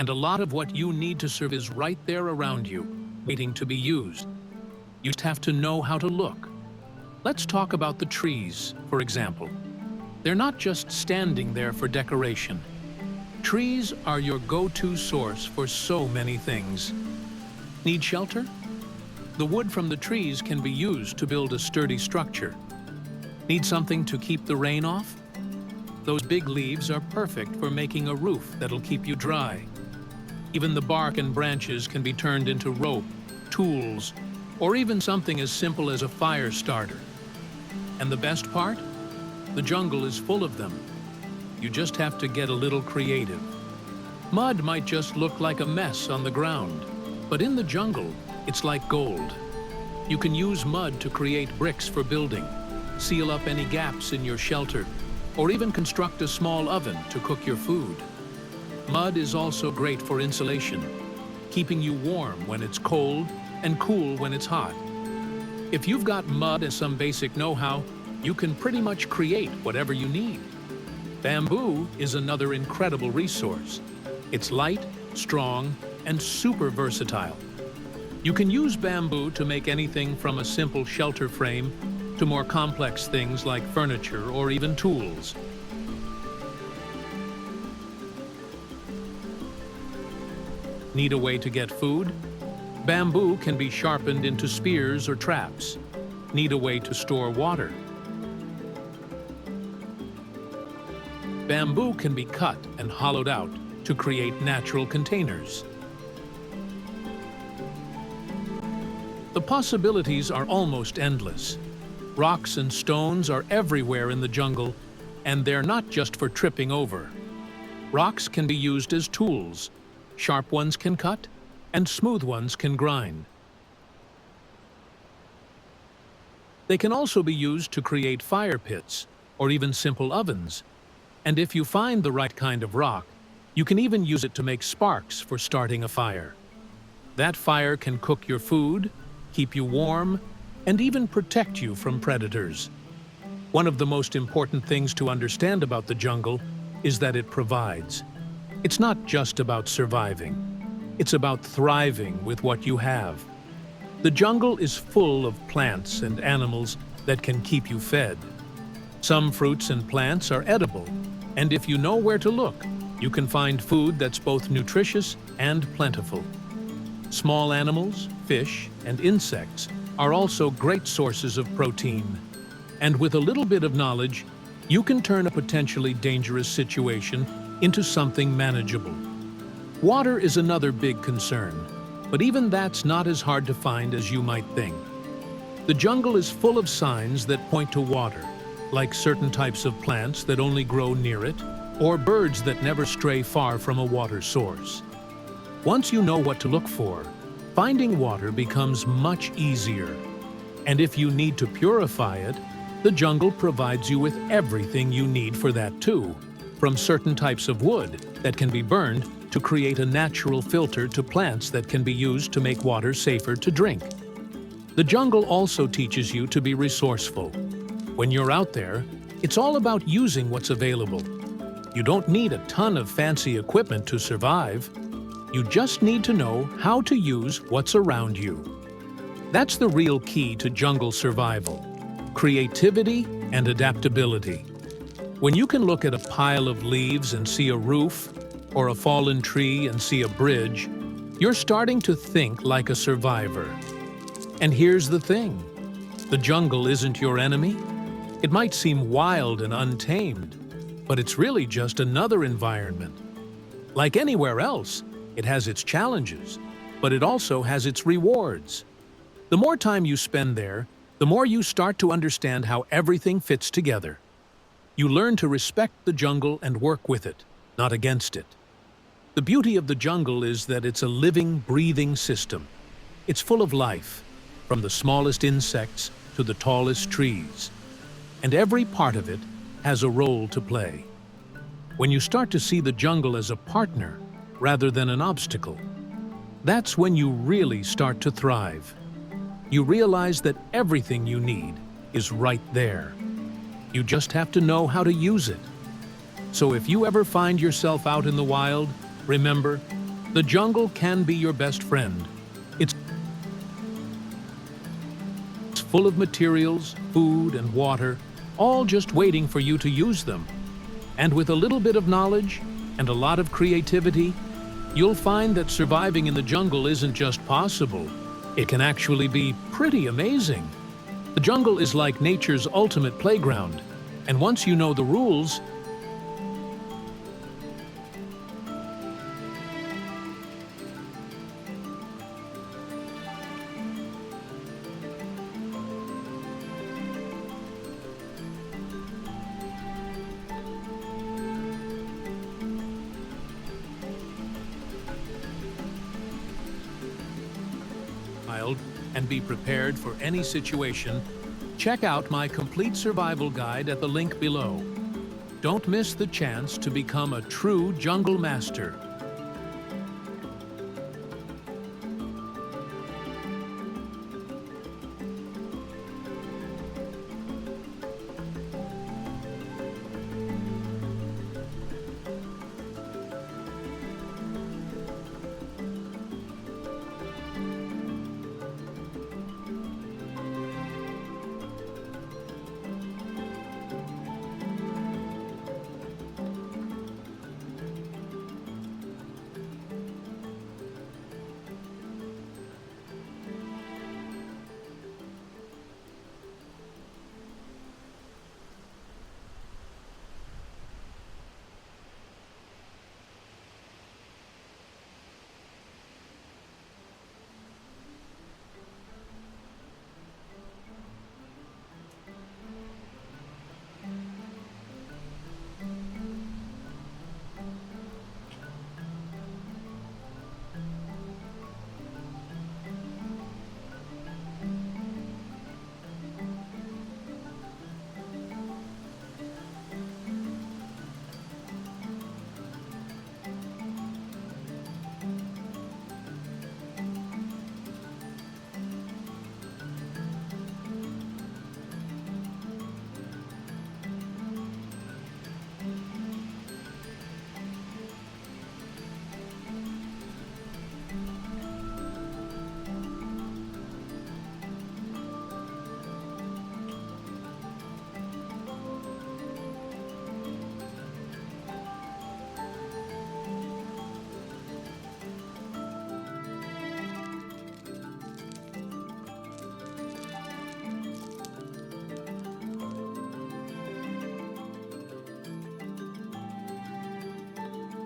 and a lot of what you need to survive is right there around you, waiting to be used. You just have to know how to look. Let's talk about the trees, for example. They're not just standing there for decoration. Trees are your go-to source for so many things. Need shelter? The wood from the trees can be used to build a sturdy structure. Need something to keep the rain off? Those big leaves are perfect for making a roof that'll keep you dry. Even the bark and branches can be turned into rope, tools, or even something as simple as a fire starter. And the best part? The jungle is full of them. You just have to get a little creative. Mud might just look like a mess on the ground, but in the jungle, it's like gold. You can use mud to create bricks for building, seal up any gaps in your shelter, or even construct a small oven to cook your food. Mud is also great for insulation, keeping you warm when it's cold and cool when it's hot. If you've got mud and some basic know-how, you can pretty much create whatever you need. Bamboo is another incredible resource. It's light, strong, and super versatile. You can use bamboo to make anything from a simple shelter frame to more complex things like furniture or even tools. Need a way to get food? Bamboo can be sharpened into spears or traps. Need a way to store water? Bamboo can be cut and hollowed out to create natural containers. The possibilities are almost endless. Rocks and stones are everywhere in the jungle, and they're not just for tripping over. Rocks can be used as tools. Sharp ones can cut, and smooth ones can grind. They can also be used to create fire pits, or even simple ovens. And if you find the right kind of rock, you can even use it to make sparks for starting a fire. That fire can cook your food, keep you warm, and even protect you from predators. One of the most important things to understand about the jungle is that it provides. It's not just about surviving. It's about thriving with what you have. The jungle is full of plants and animals that can keep you fed. Some fruits and plants are edible, and if you know where to look, you can find food that's both nutritious and plentiful. Small animals, fish, and insects are also great sources of protein. And with a little bit of knowledge, you can turn a potentially dangerous situation into something manageable. Water is another big concern, but even that's not as hard to find as you might think. The jungle is full of signs that point to water, like certain types of plants that only grow near it, or birds that never stray far from a water source. Once you know what to look for, finding water becomes much easier. And if you need to purify it, the jungle provides you with everything you need for that too, from certain types of wood that can be burned to create a natural filter to plants that can be used to make water safer to drink. The jungle also teaches you to be resourceful. When you're out there, it's all about using what's available. You don't need a ton of fancy equipment to survive. You just need to know how to use what's around you. That's the real key to jungle survival: creativity and adaptability. When you can look at a pile of leaves and see a roof, or a fallen tree and see a bridge, you're starting to think like a survivor. And here's the thing: the jungle isn't your enemy. It might seem wild and untamed, but it's really just another environment. Like anywhere else, it has its challenges, but it also has its rewards. The more time you spend there, the more you start to understand how everything fits together. You learn to respect the jungle and work with it, not against it. The beauty of the jungle is that it's a living, breathing system. It's full of life, from the smallest insects to the tallest trees. And every part of it has a role to play. When you start to see the jungle as a partner rather than an obstacle, that's when you really start to thrive. You realize that everything you need is right there. You just have to know how to use it. So if you ever find yourself out in the wild, remember, The jungle can be your best friend. It's full of materials, food, and water, all just waiting for you to use them. And with a little bit of knowledge and a lot of creativity, you'll find that surviving in the jungle isn't just possible, it can actually be pretty amazing. The jungle is like nature's ultimate playground, and once you know the rules, and be prepared for any situation, check out my complete survival guide at the link below. Don't miss the chance to become a true jungle master.